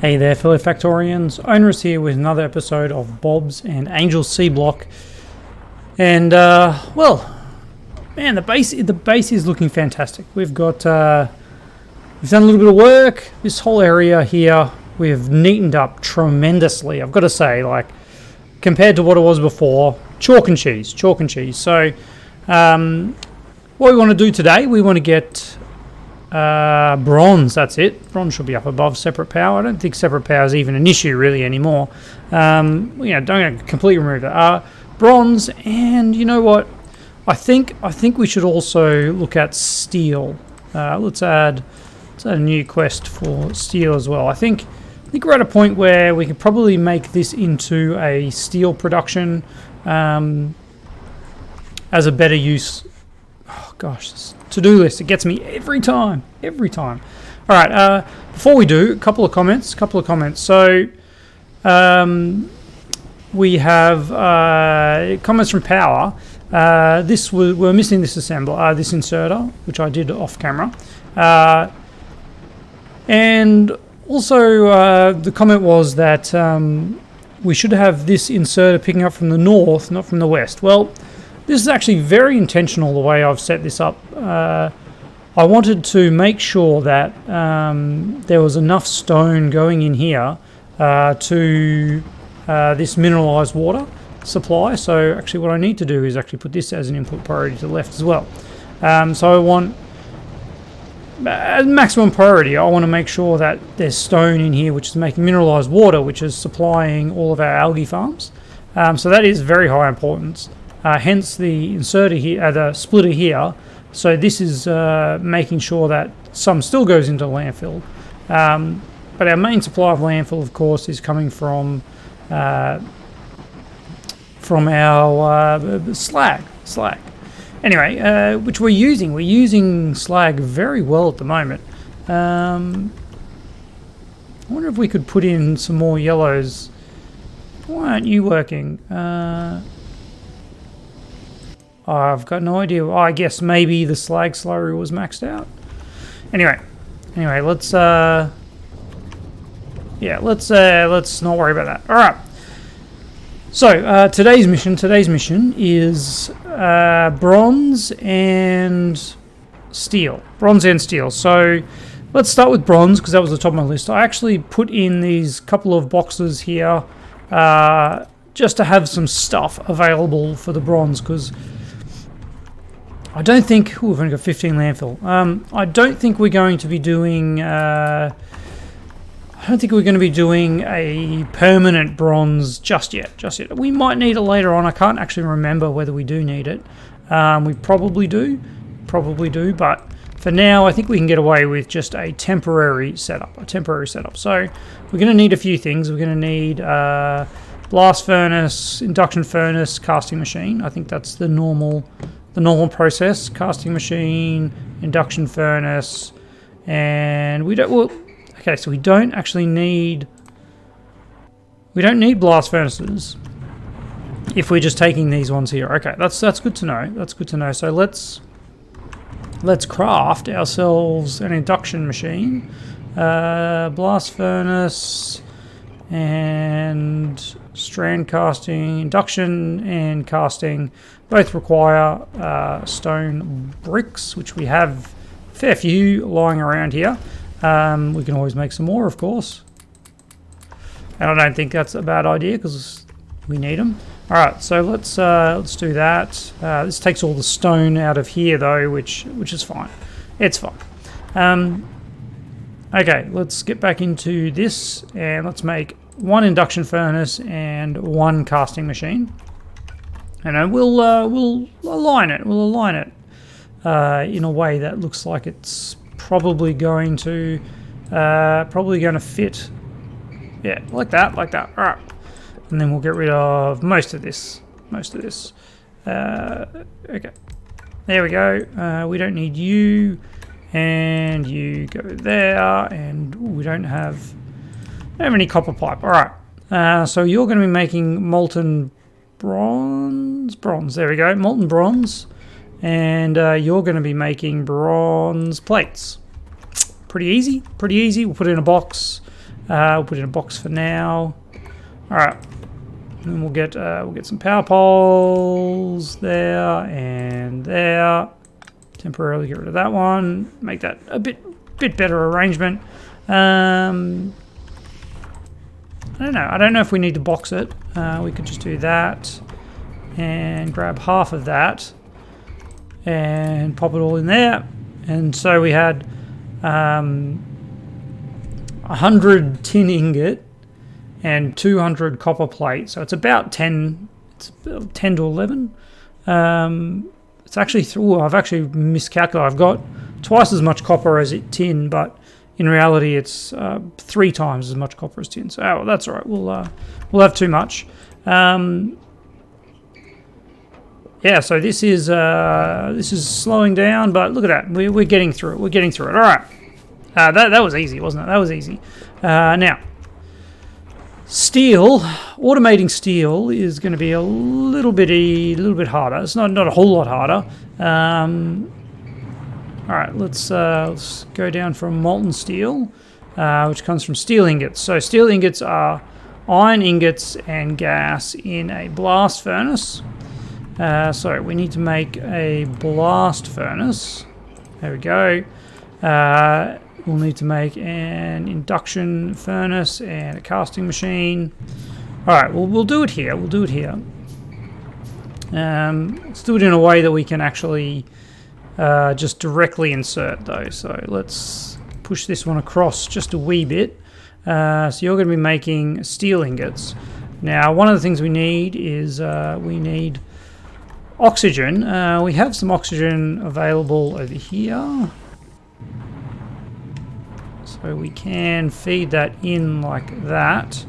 Hey there, fellow Factorians. Onerous here with another episode of Bob's and Angel's Seablock. And, well, man, the base is looking fantastic. We've got, we've done a little bit of work. This whole area here, we've neatened up tremendously. I've got to say, like, compared to what it was before, chalk and cheese. So, what we want to do today, we want to get bronze. That's it. Bronze should be up above separate power. I don't think separate power is even an issue really anymore. Don't completely remove that. Bronze, and you know what? I think we should also look at steel. Let's add a new quest for steel as well. I think we're at a point where we could probably make this into a steel production as a better use. Oh gosh, this to-do list, it gets me every time. All right, before we do, a couple of comments. So we have comments from Power. We're missing this assembler, this inserter, which I did off camera. And also the comment was that we should have this inserter picking up from the north, not from the west. Well, this is actually very intentional the way I've set this up. I wanted to make sure that there was enough stone going in here to this mineralized water supply. So actually what I need to do is actually put this as an input priority to the left as well. So I want maximum priority. I want to make sure that there's stone in here which is making mineralized water, which is supplying all of our algae farms. So that is very high importance. Hence the inserter here, the splitter here. So this is making sure that some still goes into landfill. But our main supply of landfill, of course, is coming from our slag. Anyway, which we're using. We're using slag very well at the moment. I wonder if we could put in some more yellows. Why aren't you working? I've got no idea. Oh, I guess maybe the slag slurry was maxed out. Anyway, let's not worry about that. All right. So today's mission is bronze and steel. So let's start with bronze because that was the top of my list. I actually put in these couple of boxes here just to have some stuff available for the bronze because I don't think... we've only got 15 landfill. I don't think we're going to be doing... I don't think we're going to be doing a permanent bronze just yet. We might need it later on. I can't actually remember whether we do need it. We probably do. But for now, I think we can get away with just a temporary setup. So we're going to need a few things. We're going to need blast furnace, induction furnace, casting machine. I think that's the normal process. Casting machine, induction furnace, and we don't... well, okay, so we don't actually need... we don't need blast furnaces if we're just taking these ones here. Okay, that's good to know. So let's craft ourselves an induction machine, blast furnace, and strand casting. Induction and casting both require stone bricks, which we have a fair few lying around here. We can always make some more, of course. And I don't think that's a bad idea because we need them. All right, so let's do that. This takes all the stone out of here, though, which is fine. It's fine. Okay, let's get back into this and let's make one induction furnace and one casting machine. And we'll align it. In a way that looks like it's probably going to fit. Yeah, like that. All right, and then we'll get rid of most of this. Okay, there we go. We don't need you, and you go there, and we don't have any copper pipe. All right, so you're going to be making molten bronze. There we go, molten bronze. And you're going to be making bronze plates. Pretty easy. We'll put it in a box. We'll put it in a box for now. All right. And we'll get some power poles there and there. Temporarily get rid of that one. Make that a bit better arrangement. I don't know. I don't know if we need to box it. We could just do that and grab half of that and pop it all in there. And so we had 100 tin ingot and 200 copper plate. So it's about 10. It's about 10 to 11. It's actually I've actually miscalculated. I've got twice as much copper as tin, but in reality, it's 3 times as much copper as tin. So well, that's all right. We'll have too much. Yeah. So this is slowing down, but look at that. We're getting through it. We're getting through it. All right. That was easy, wasn't it? That was easy. Now, steel. Automating steel is going to be a little bit harder. It's not a whole lot harder. All right, let's go down from molten steel, which comes from steel ingots. So steel ingots are iron ingots and gas in a blast furnace. So we need to make a blast furnace. There we go. We'll need to make an induction furnace and a casting machine. All right, we'll do it here. We'll do it here. Let's do it in a way that we can actually just directly insert though. So let's push this one across just a wee bit. So you're going to be making steel ingots. Now, one of the things we need is we need oxygen. We have some oxygen available over here. So we can feed that in like that.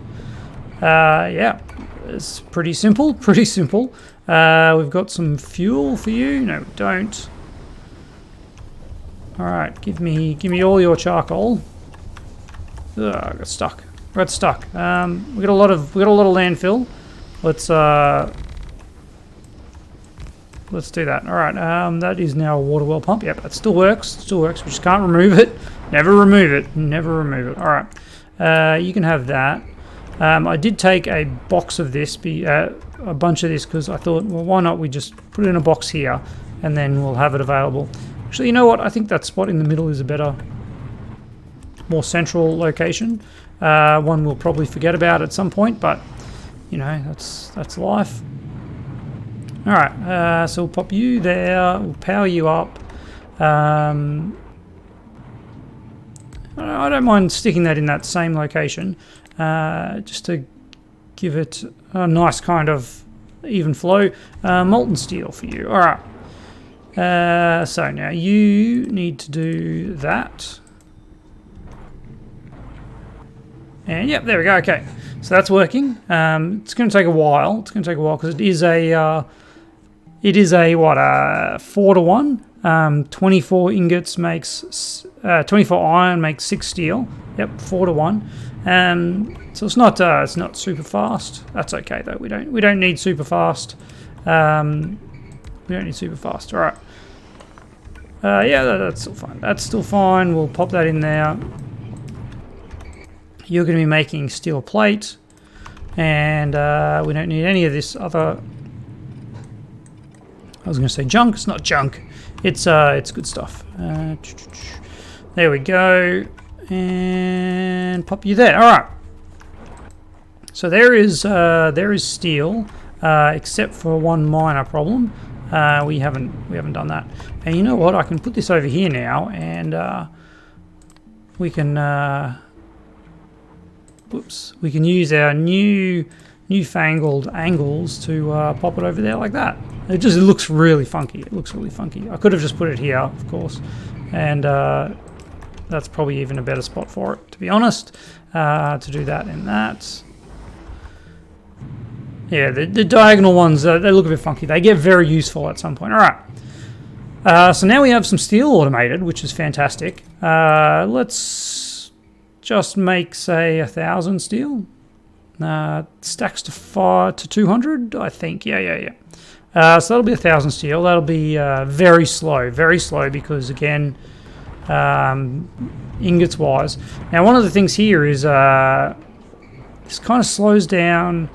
Yeah, it's pretty simple, pretty simple. We've got some fuel for you. No, we don't. All right, give me all your charcoal. Ugh, I got stuck. We got a lot of landfill. Let's do that. All right, that is now a water well pump. Yep, that still works. Still works. We just can't remove it. Never remove it. Never remove it. All right, you can have that. I did take a box of this, a bunch of this, because I thought, well, why not we just put it in a box here, and then we'll have it available. Actually, you know what? I think that spot in the middle is a better, more central location. One we'll probably forget about at some point, but you know, that's life. All right, so we'll pop you there. We'll power you up. I don't mind sticking that in that same location, just to give it a nice kind of even flow. Molten steel for you. All right. So now you need to do that. And yep, there we go. Okay, so that's working. It's going to take a while. It's going to take a while because it is a what, 4-to-1. 24 ingots makes 24 iron makes 6 steel. Yep, 4-to-1. So it's not super fast. That's okay though. We don't need super fast. We don't need super fast. All right. Yeah, that's still fine. That's still fine. We'll pop that in there. You're going to be making steel plate, and we don't need any of this other. I was going to say junk. It's not junk. It's good stuff. There we go, and pop you there. All right. So there is steel, except for one minor problem. We haven't done that. And you know what? I can put this over here now, and we can. We can use our newfangled angles to pop it over there like that. It looks really funky. It looks really funky. I could have just put it here, of course, and that's probably even a better spot for it, to be honest, to do that and that. Yeah, the diagonal ones, they look a bit funky. They get very useful at some point. All right. So now we have some steel automated, which is fantastic. Let's just make, say, 1,000 steel. Stacks to 200, I think. Yeah. So that'll be 1,000 steel. That'll be very slow, because again, ingots wise. Now one of the things here is this kind of slows down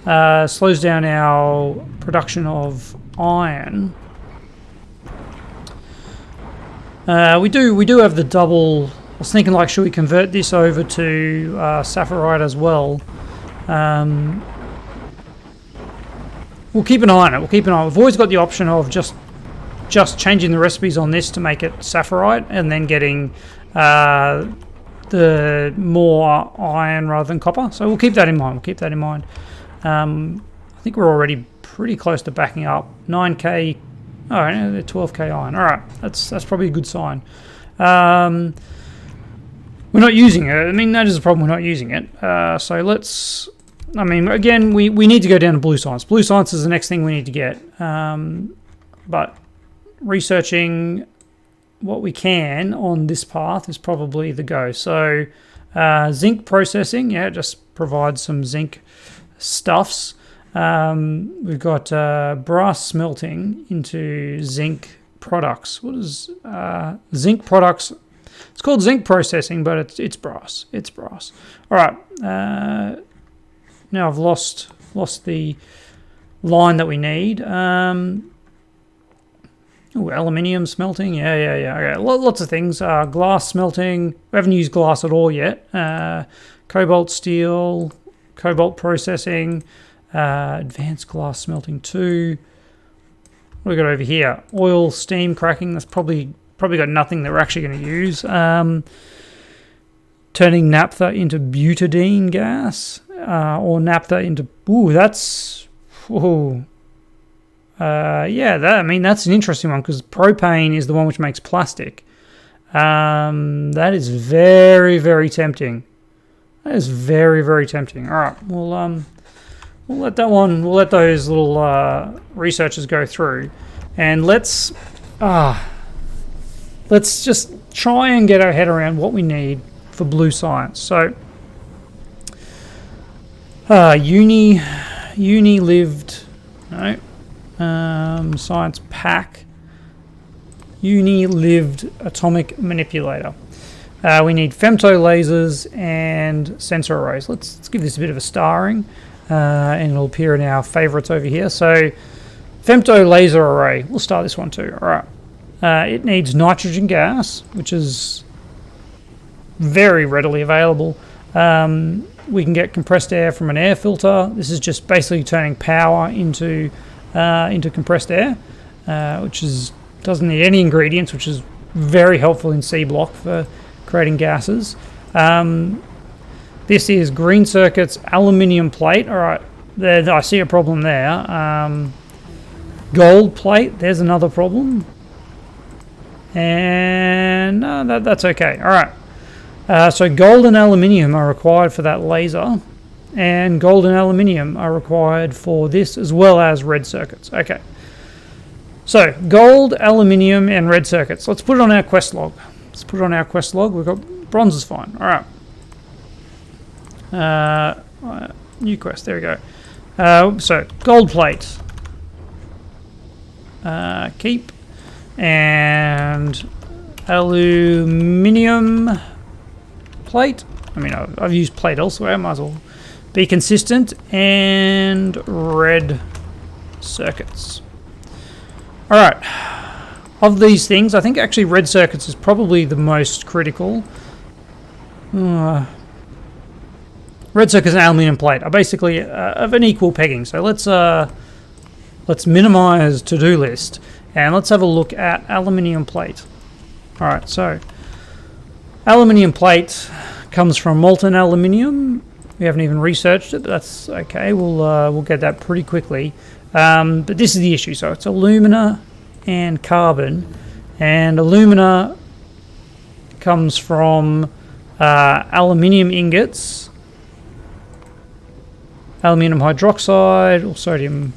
our production of iron. We do have the double. I was thinking, like, should we convert this over to saphirite as well? We'll keep an eye on it. We've always got the option of just changing the recipes on this to make it saphirite, and then getting the more iron rather than copper. So we'll keep that in mind. I think we're already pretty close to backing up 9k. Oh, no, 12k iron. All right, that's probably a good sign. We're not using it. I mean, that is a problem. We're not using it. So let's. I mean, again, we need to go down to blue science. Blue science is the next thing we need to get. But researching what we can on this path is probably the go. So zinc processing, yeah, just provide some zinc stuffs. We've got brass smelting into zinc products. What is zinc products? It's called zinc processing, but it's brass. It's brass. All right. Now I've lost the line that we need. Aluminium smelting. Yeah. Okay. Lots of things. Glass smelting. We haven't used glass at all yet. Cobalt steel. Cobalt processing. Advanced glass smelting too. What do we got over here? Oil, steam cracking. That's probably got nothing that we're actually going to use. Turning naphtha into butadiene gas, or naphtha into. Ooh, that's. Ooh. Yeah, that's an interesting one, because propane is the one which makes plastic. That is very, very tempting. That is very, very tempting. All right, we'll let that one. We'll let those little researchers go through, and let's just try and get our head around what we need for blue science. So, uni-lived. No. Science pack. Uni-lived atomic manipulator. We need femto lasers and sensor arrays. Let's give this a bit of a starring, and it'll appear in our favorites over here. So, femto laser array. We'll start this one too. All right. It needs nitrogen gas, which is very readily available. We can get compressed air from an air filter. This is just basically turning power into compressed air, which doesn't need any ingredients, which is very helpful in Seablock for creating gases. This is green circuits aluminium plate. All right, there, I see a problem there. Gold plate, there's another problem. And that's okay. All right. So gold and aluminium are required for that laser, and gold and aluminium are required for this, as well as red circuits. Okay. So gold, aluminium, and red circuits. Let's put it on our quest log. We've got bronze is fine. All right. New quest. There we go. So gold plate. Keep. And aluminium plate. I mean, I've used plate elsewhere. I might as well be consistent. And red circuits. All right. Of these things, I think actually red circuits is probably the most critical. Red circuits and aluminium plate are basically of an equal pegging. So let's minimize to-do list. And let's have a look at aluminium plate. All right, so aluminium plate comes from molten aluminium. We haven't even researched it, but that's okay. We'll get that pretty quickly. But this is the issue. So it's alumina and carbon, and alumina comes from aluminium ingots, aluminium hydroxide, or sodium.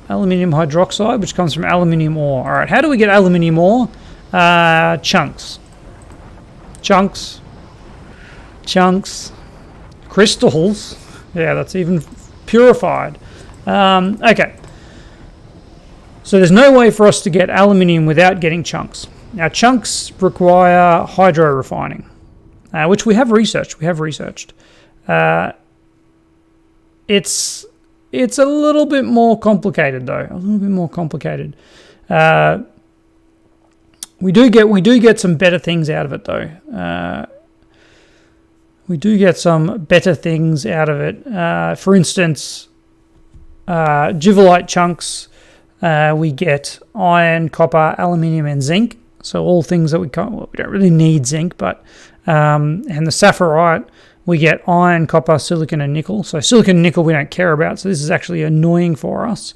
Aluminium hydroxide, which comes from aluminium ore. All right, how do we get aluminium ore? Chunks, crystals. Yeah, that's even purified. Okay. So there's no way for us to get aluminium without getting chunks. Now chunks require hydro refining, which we have researched. It's a little bit more complicated though. We do get some better things out of it though. For instance, Givelite chunks. We get iron, copper, aluminium, and zinc. So all things that we don't really need zinc, but and the sapphirite, we get iron, copper, silicon, and nickel. So silicon and nickel we don't care about, so this is actually annoying for us.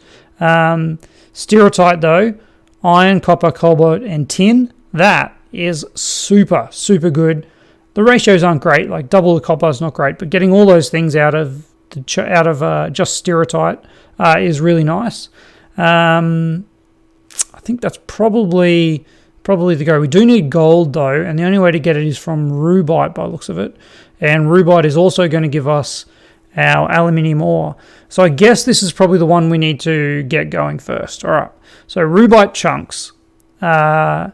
Stereotype though, iron, copper, cobalt, and tin, that is super, super good. The ratios aren't great, like double the copper is not great, but getting all those things out of just stereotype is really nice. I think that's probably the go. We do need gold though, and the only way to get it is from rubite by the looks of it. And rubite is also going to give us our aluminium ore. So I guess this is probably the one we need to get going first. All right. So rubite chunks. We're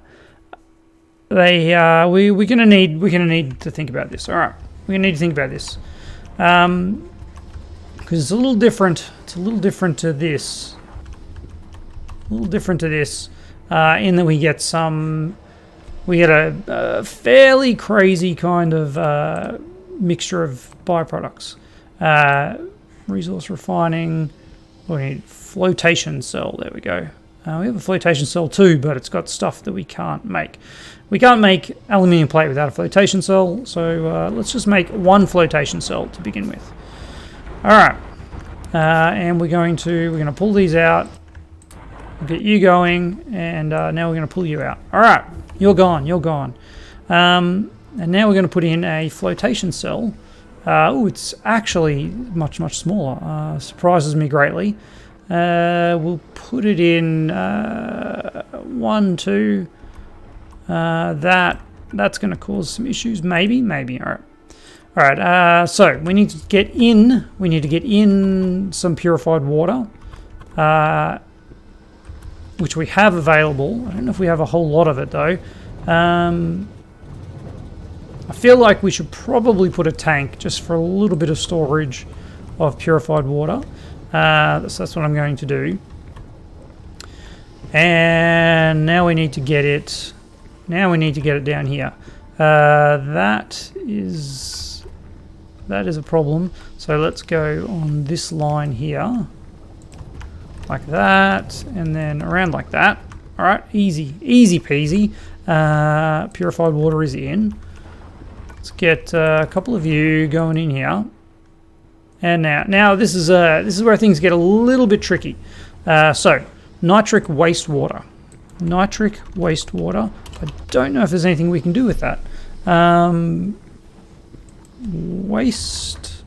gonna need to think about this. All right. We're gonna need to think about this. Because it's a little different. It's a little different to this. In that we get a fairly crazy kind of mixture of byproducts. Resource refining. We need flotation cell. There we go. We have a flotation cell too, but it's got stuff that we can't make. We can't make aluminium plate without a flotation cell, so let's just make one flotation cell to begin with. All right, and we're going to pull these out. Get you going, and now we're going to pull you out. All right, you're gone. And now we're going to put in a flotation cell. It's actually much smaller. Surprises me greatly. We'll put it in 1, 2. That's going to cause some issues. Maybe. All right. So we need to get in. We need to get in some purified water. Which we have available. I don't know if we have a whole lot of it though. I feel like we should probably put a tank just for a little bit of storage of purified water. So that's what I'm going to do. And now we need to get it. Now we need to get it down here. That is a problem. So let's go on this line here. Like that, and then around like that. All right, easy peasy. Purified water is in. Let's get a couple of you going in here. And now this is where things get a little bit tricky. So nitric wastewater. I don't know if there's anything we can do with that. Waste.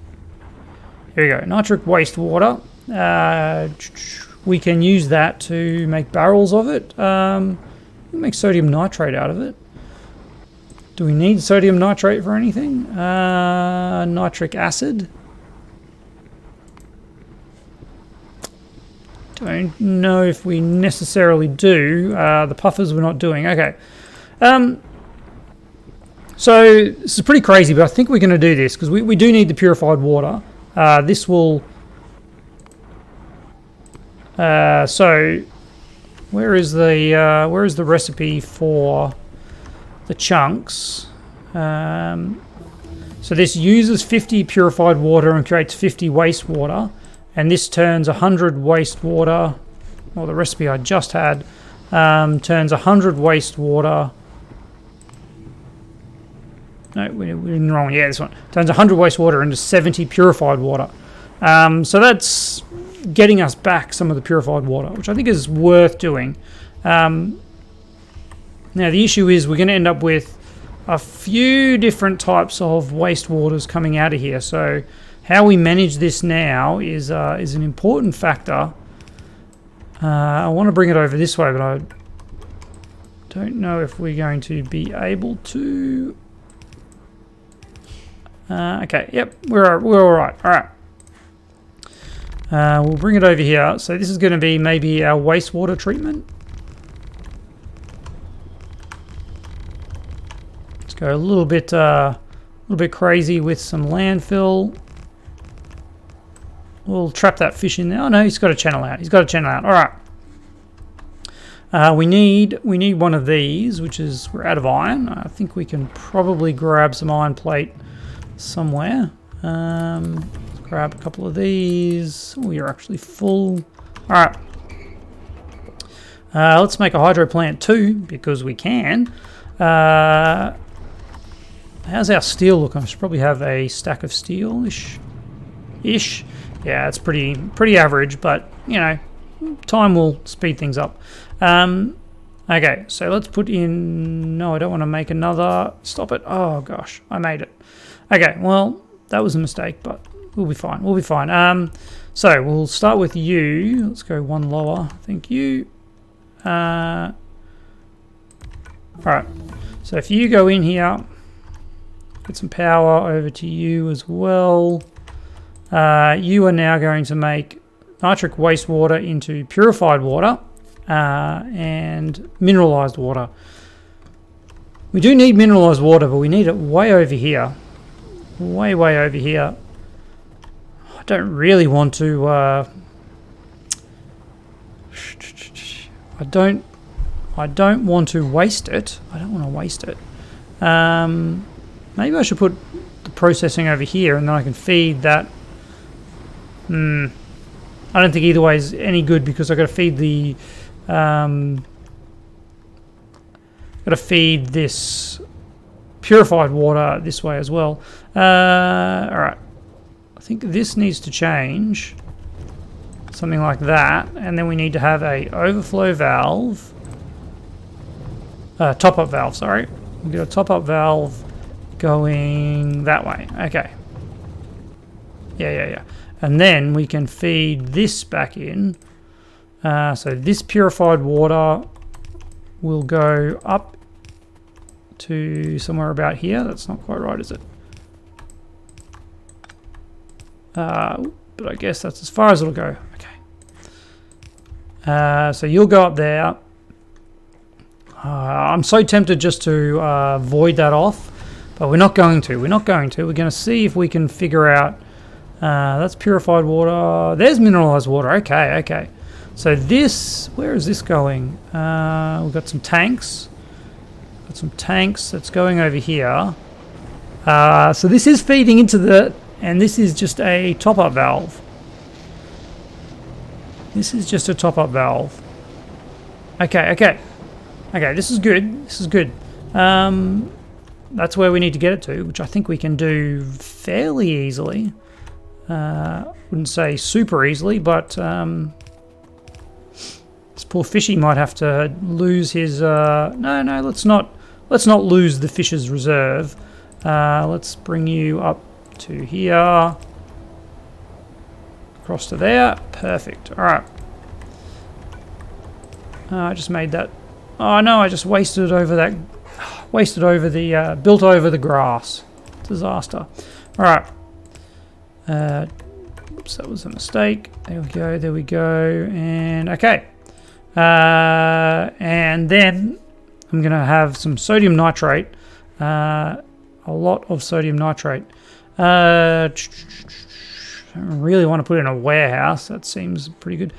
Here we go. Nitric wastewater. We can use that to make barrels of it. We make sodium nitrate out of it. Do we need sodium nitrate for anything? Nitric acid. Don't know if we necessarily do. The puffers we're not doing. Okay. So this is pretty crazy, but I think we're going to do this because we do need the purified water. This will... so where is the recipe for the chunks? So this uses 50 purified water and creates 50 wastewater, and this turns 100 wastewater, well, the recipe I just had turns 100 wastewater. No, we're in the wrong. Yeah, this one turns 100 wastewater into 70 purified water. So that's getting us back some of the purified water, which I think is worth doing. Now the issue is we're going to end up with a few different types of wastewaters coming out of here. So how we manage this now is an important factor. I want to bring it over this way, but I don't know if we're going to be able to. Okay, yep, we're all right. All right. We'll bring it over here. So this is going to be maybe our wastewater treatment. Let's go a little bit crazy with some landfill. We'll trap that fish in there. Oh no, he's got a channel out. He's got a channel out. All right. We need one of these, which is, we're out of iron. I think we can probably grab some iron plate somewhere. Let's grab a couple of these. Oh, you're actually full. All right. Let's make a hydro plant too, because we can. How's our steel look? I should probably have a stack of steel-ish. Yeah, it's pretty average, but you know, time will speed things up. Okay, so let's put in. No, I don't want to make another. Stop it! Oh gosh, I made it. Okay, well that was a mistake, but we'll be fine. We'll be fine. So we'll start with you. Let's go one lower. Thank you. All right. So if you go in here, get some power over to you as well. You are now going to make nitric wastewater into purified water and mineralized water. We do need mineralized water, but we need it way over here. Way over here. I don't really want to... I don't want to waste it. I don't want to waste it. Maybe I should put the processing over here and then I can feed that. I don't think either way is any good because I've got to feed the this purified water this way as well. Alright. I think this needs to change. Something like that. And then we need to have a overflow valve. Top-up valve, sorry. We'll get a top-up valve going that way. Okay. Yeah. And then we can feed this back in. So this purified water will go up to somewhere about here. That's not quite right, is it? But I guess that's as far as it'll go. Okay. So you'll go up there. I'm so tempted just to void that off, but we're not going to. We're going to see if we can figure out. That's purified water. There's mineralized water. Okay. So this, where is this going? We've got some tanks. That's going over here. So this is feeding into the, and this is just a top-up valve. Okay. This is good. That's where we need to get it to, which I think we can do fairly easily. Wouldn't say super easily, but this poor fishy might have to lose his. No, let's not lose the fish's reserve. Let's bring you up to here, across to there. Perfect. All right. I just made that. Oh no! I just wasted over that. Built over the grass. Disaster. All right. Oops, that was a mistake. There we go. And okay. And then I'm going to have some sodium nitrate. A lot of sodium nitrate. I don't really want to put it in a warehouse. That seems pretty good.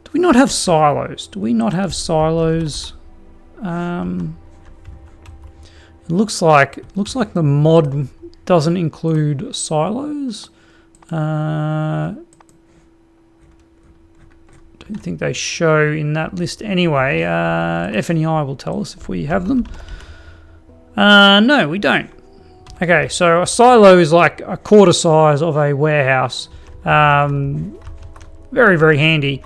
Do we not have silos? It looks like the mod doesn't include silos. Don't think they show in that list anyway. FNEI will tell us if we have them. No, we don't. Okay, so a silo is like a quarter size of a warehouse. Very, very handy.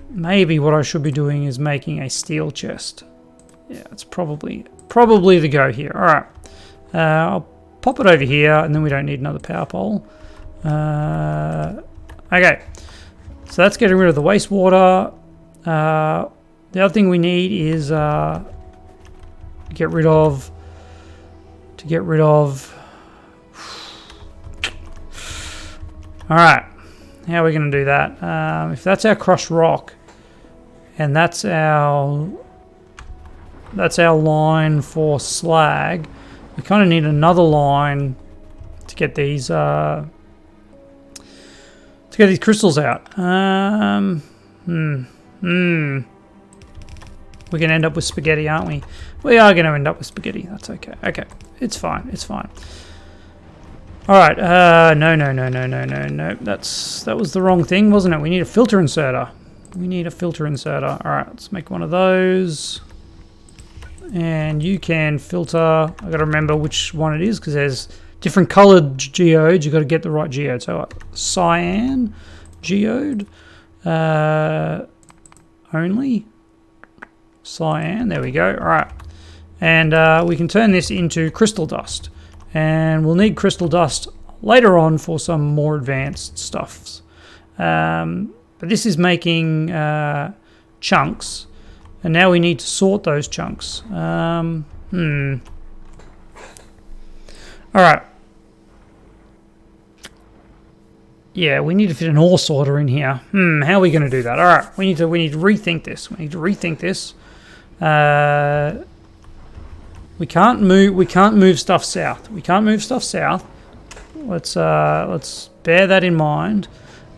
Maybe what I should be doing is making a steel chest. Yeah, it's probably the go here. All right, I'll pop it over here, and then we don't need another power pole. Okay, so that's getting rid of the wastewater. The other thing we need is to get rid of. All right, How are we going to do that? If that's our crushed rock, and that's our line for slag, we kind of need another line to get these crystals out. We're going to end up with spaghetti, aren't we? We are going to end up with spaghetti. That's okay. Okay, it's fine. It's fine. All right. No. That was the wrong thing, wasn't it? We need a filter inserter. We need a filter inserter. All right, let's make one of those. And you can filter. I got to remember which one it is because there's different colored geodes. You got to get the right geode. So cyan geode only. Cyan. There we go. All right, and we can turn this into crystal dust. And we'll need crystal dust later on for some more advanced stuffs. But this is making chunks, and now we need to sort those chunks. All right. Yeah, we need to fit an ore sorter in here. How are we going to do that? All right, we need to rethink this. We need to rethink this. We can't move stuff south. We can't move stuff south. Let's bear that in mind.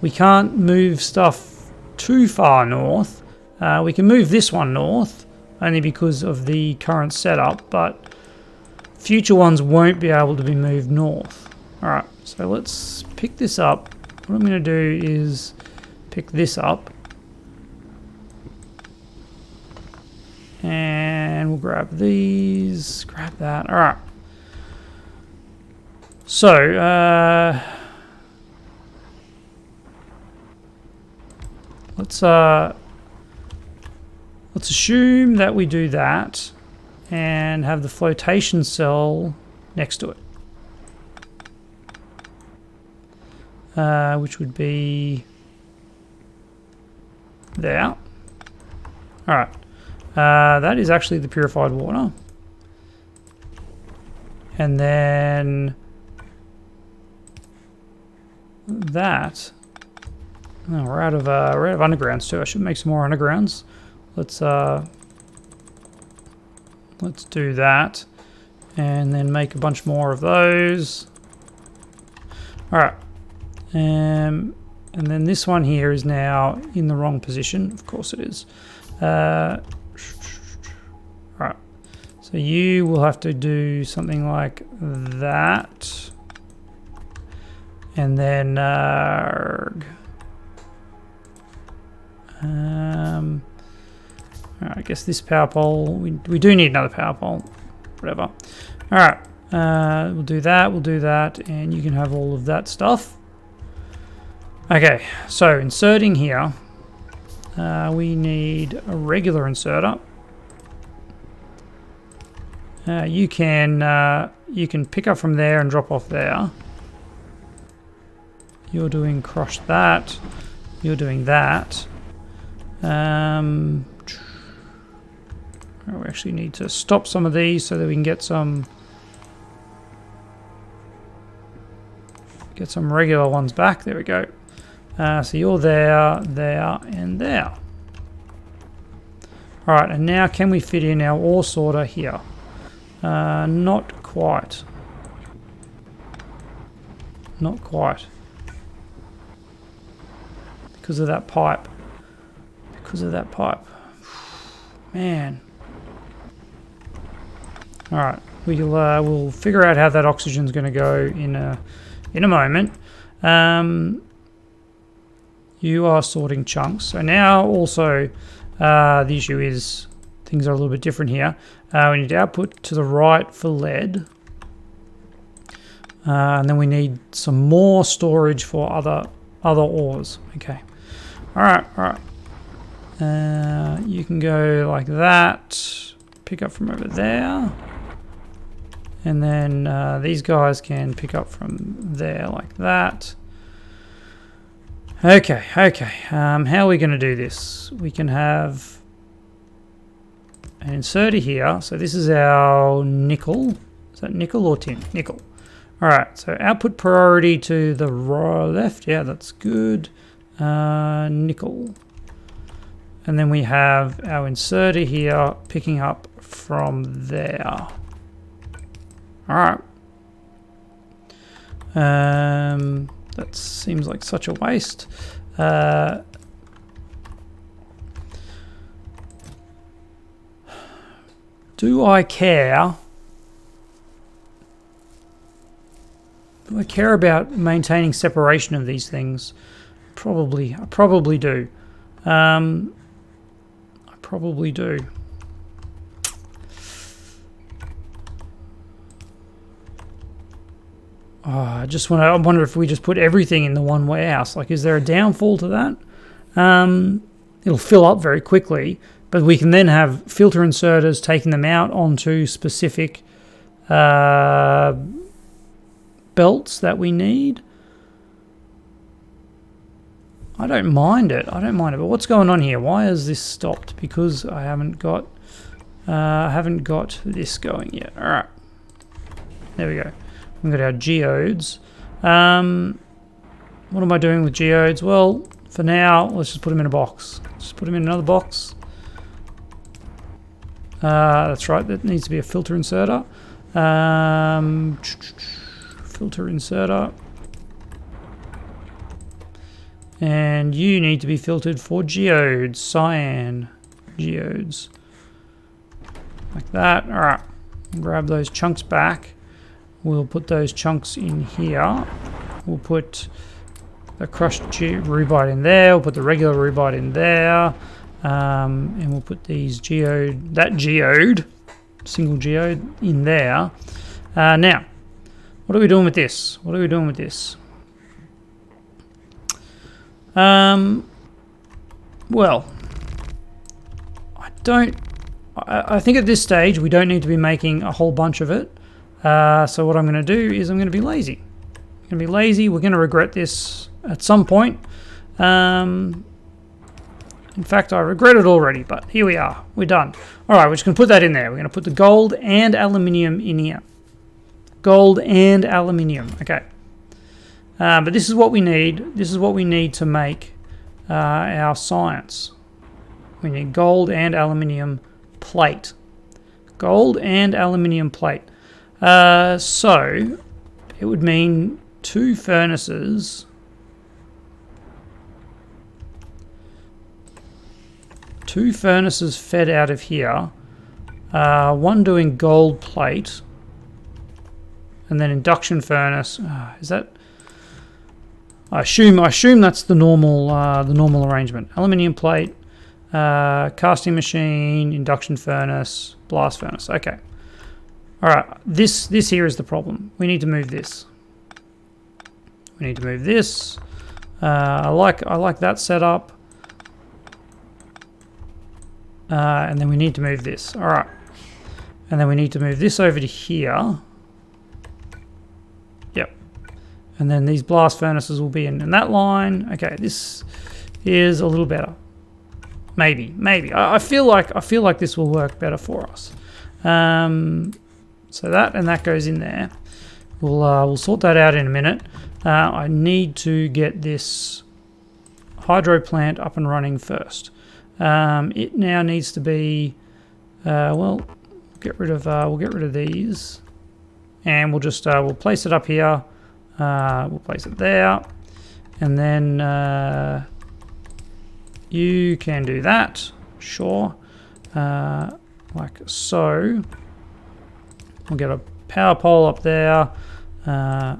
We can't move stuff too far north. We can move this one north only because of the current setup, but future ones won't be able to be moved north. All right, so let's pick this up. What I'm going to do is pick this up. And we'll grab these, grab that. All right. So let's assume that we do that and have the flotation cell next to it, which would be there. All right. That is actually the purified water. And then that. Oh, we're out of undergrounds too. I should make some more undergrounds. Let's do that, and then make a bunch more of those. All right. And then this one here is now in the wrong position. Of course it is. Right, so you will have to do something like that, and then I guess this power pole, we do need another power pole, whatever. All right, we'll do that, and you can have all of that stuff. Okay, so inserting here, we need a regular inserter. You can pick up from there and drop off there. You're doing crush that. You're doing that. We actually need to stop some of these so that we can get some regular ones back. There we go. So you're there, there, and there. All right, and now can we fit in our ore sorter here? Not quite. Not quite. Because of that pipe. Because of that pipe. Man. All right, we'll figure out how that oxygen's going to go in a moment. You are sorting chunks. So now also the issue is things are a little bit different here. We need output to the right for lead. And then we need some more storage for other ores. Okay. All right. You can go like that. Pick up from over there. And then these guys can pick up from there like that. Okay. How are we going to do this? We can have an inserter here. So this is our nickel. Is that nickel or tin? Nickel. Alright, so output priority to the left. Yeah, that's good. Nickel. And then we have our inserter here picking up from there. Alright. That seems like such a waste. Do I care? Do I care about maintaining separation of these things? Probably. I probably do. I probably do. Oh, I wonder if we just put everything in the one warehouse. Like, is there a downfall to that? It'll fill up very quickly, but we can then have filter inserters taking them out onto specific belts that we need. I don't mind it. But what's going on here? Why is this stopped? Because I haven't got this going yet. All right, there we go. We've got our geodes. What am I doing with geodes? Well, for now, let's just put them in a box. Just put them in another box. That's right. That needs to be a filter inserter. Filter inserter. And you need to be filtered for geodes. Cyan geodes. Like that. Alright. Grab those chunks back. We'll put those chunks in here. We'll put the crushed rubite in there. We'll put the regular rubite in there. And we'll put these single geode in there. Now, what are we doing with this? Well, I think at this stage we don't need to be making a whole bunch of it. So what I'm going to do is I'm going to be lazy. We're going to regret this at some point. In fact, I regret it already, but here we are. We're done. All right, we're just going to put that in there. We're going to put the gold and aluminium in here. Gold and aluminium. Okay. But this is what we need. This is what we need to make our science. We need gold and aluminium plate. Gold and aluminium plate. So it would mean 2 furnaces. 2 furnaces fed out of here. One doing gold plate. And then induction furnace. Is that... I assume that's the normal arrangement. Aluminium plate, casting machine, induction furnace, blast furnace. Okay. All right. This here is the problem. We need to move this. I like that setup. And then we need to move this. All right. And then we need to move this over to here. And then these blast furnaces will be in that line. Okay, this is a little better. Maybe. I feel like this will work better for us. So that goes in there. We'll sort that out in a minute. I need to get this hydro plant up and running first. It now needs to be. We'll get rid of these, and we'll place it up here. We'll place it there, and then you can do that, sure, like so. We'll get a power pole up there, get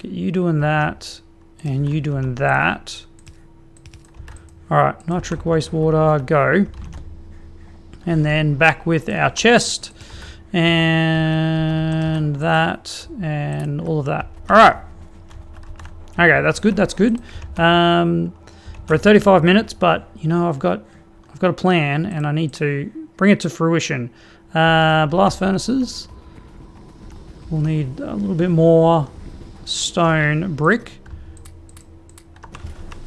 you doing that, and you doing that. Alright, nitric wastewater, go. And then back with our chest, and that, and all of that. All right. Okay, that's good. We're at 35 minutes, but you know I've got a plan, and I need to bring it to fruition. Blast furnaces. We'll need a little bit more stone brick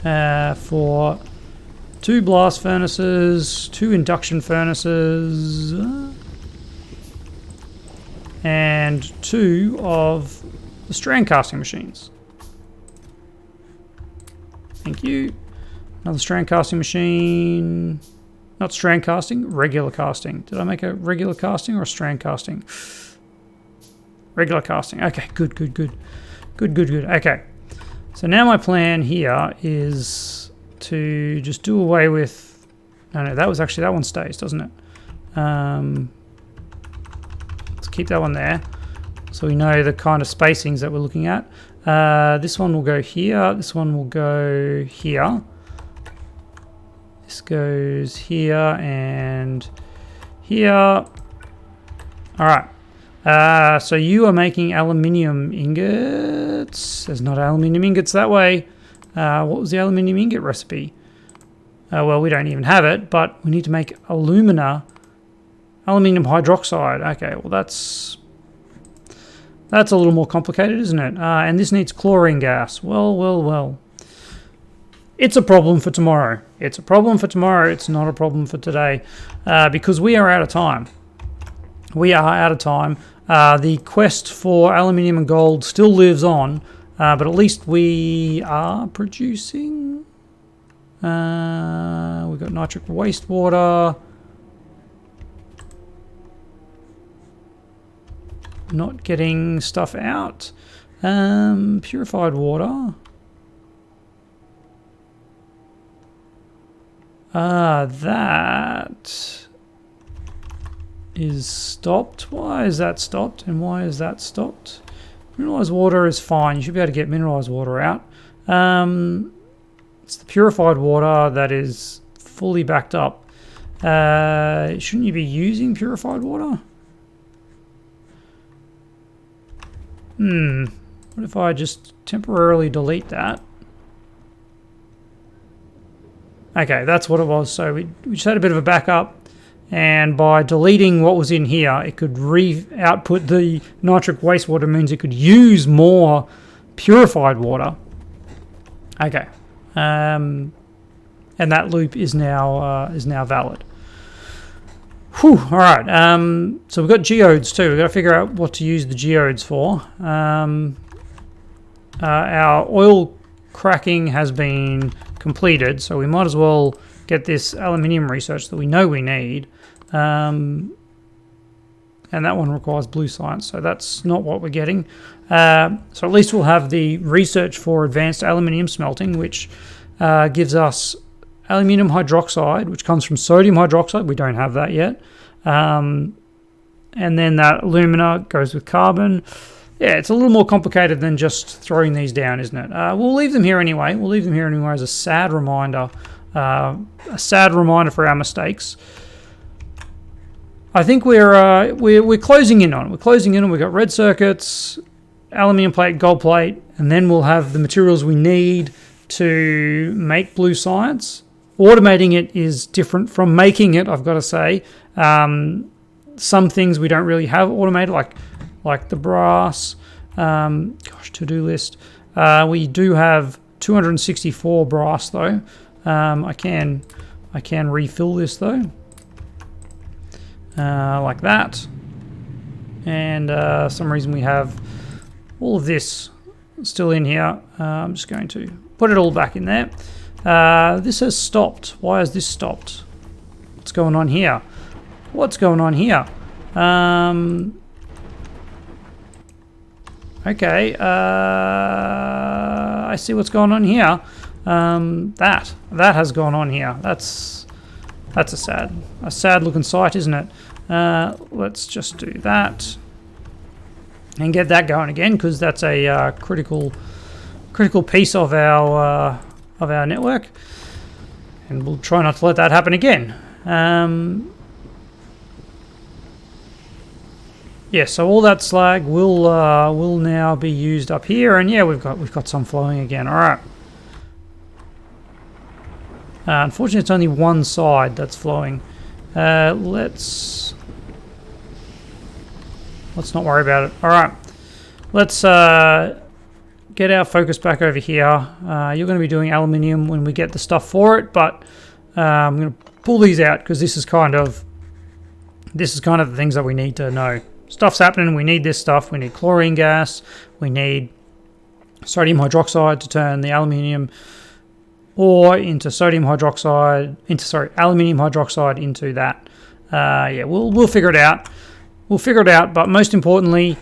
for 2 blast furnaces, 2 induction furnaces. and 2 of the strand casting machines. Thank you. Another strand casting machine. Not strand casting, regular casting. Did I make a regular casting or a strand casting? Regular casting. Okay, good. Okay. So now my plan here is to just do away with... No, that was actually... That one stays, doesn't it? Let's keep that one there, so we know the kind of spacings that we're looking at. This one will go here. This one will go here. This goes here and here. All right. So you are making aluminium ingots. There's not aluminium ingots that way. What was the aluminium ingot recipe? Well, we don't even have it, but we need to make aluminium hydroxide. Okay, well that's a little more complicated, isn't it? And this needs chlorine gas. Well. It's a problem for tomorrow. It's a problem for tomorrow. It's not a problem for today, because we are out of time. We are out of time. The quest for aluminium and gold still lives on, but at least we are producing. We've got nitric wastewater. Not getting stuff out. Purified water. That is stopped. Why is that stopped? And why is that stopped? Mineralized water is fine. You should be able to get mineralized water out. It's the purified water that is fully backed up. Shouldn't you be using purified water? What if I just temporarily delete that? Okay, that's what it was. So we just had a bit of a backup, and by deleting what was in here, it could output the nitric wastewater, means it could use more purified water. Okay, and that loop is now valid. Whew, all right. So we've got geodes too. We've got to figure out what to use the geodes for. Our oil cracking has been completed, so we might as well get this aluminium research that we know we need. And that one requires blue science, so that's not what we're getting. So at least we'll have the research for advanced aluminium smelting, which gives us aluminium hydroxide, which comes from sodium hydroxide. We don't have that yet. And then that alumina goes with carbon. Yeah, it's a little more complicated than just throwing these down, isn't it? We'll leave them here anyway. We'll leave them here anyway as a sad reminder. For our mistakes. I think we're closing in on it. We're closing in on. We've got red circuits, aluminium plate, gold plate, and then we'll have the materials we need to make blue science. Automating it is different from making it, I've got to say. Some things we don't really have automated, like the brass. To-do list. We do have 264 brass though. I can refill this though, like that. And some reason we have all of this still in here. I'm just going to put it all back in there. This has stopped. Why has this stopped? What's going on here? Okay, I see what's going on here. That has gone on here. That's a sad looking sight, isn't it? Let's just do that and get that going again, because that's a critical piece of our network, and we'll try not to let that happen again. Yeah, so all that slag will now be used up here, and yeah, we've got some flowing again. All right. Unfortunately, it's only one side that's flowing. Let's not worry about it. All right. Let's get our focus back over here. You're going to be doing aluminium when we get the stuff for it, but I'm going to pull these out because this is kind of the things that we need to know. stuff's happening. We need this stuff. We need chlorine gas. We need sodium hydroxide to turn the aluminium ore into aluminium hydroxide into that. Yeah, we'll figure it out. We'll figure it out. But most importantly,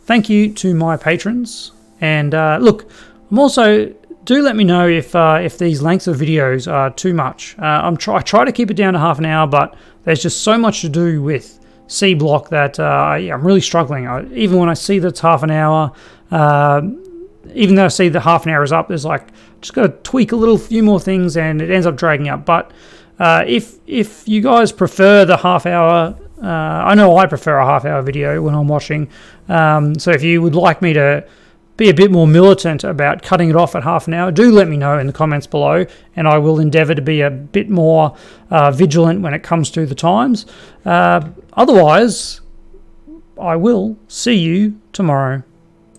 thank you to my patrons. And look, I'm also, do let me know if these lengths of videos are too much. I try to keep it down to half an hour, but there's just so much to do with Seablock that I'm really struggling. Even when I see that it's half an hour, even though I see the half an hour is up, there's like, just got to tweak a few more things and it ends up dragging up. But if you guys prefer the half hour, I know I prefer a half hour video when I'm watching. So if you would like me to be a bit more militant about cutting it off at half an hour, do let me know in the comments below, and I will endeavour to be a bit more vigilant when it comes to the times. Otherwise, I will see you tomorrow.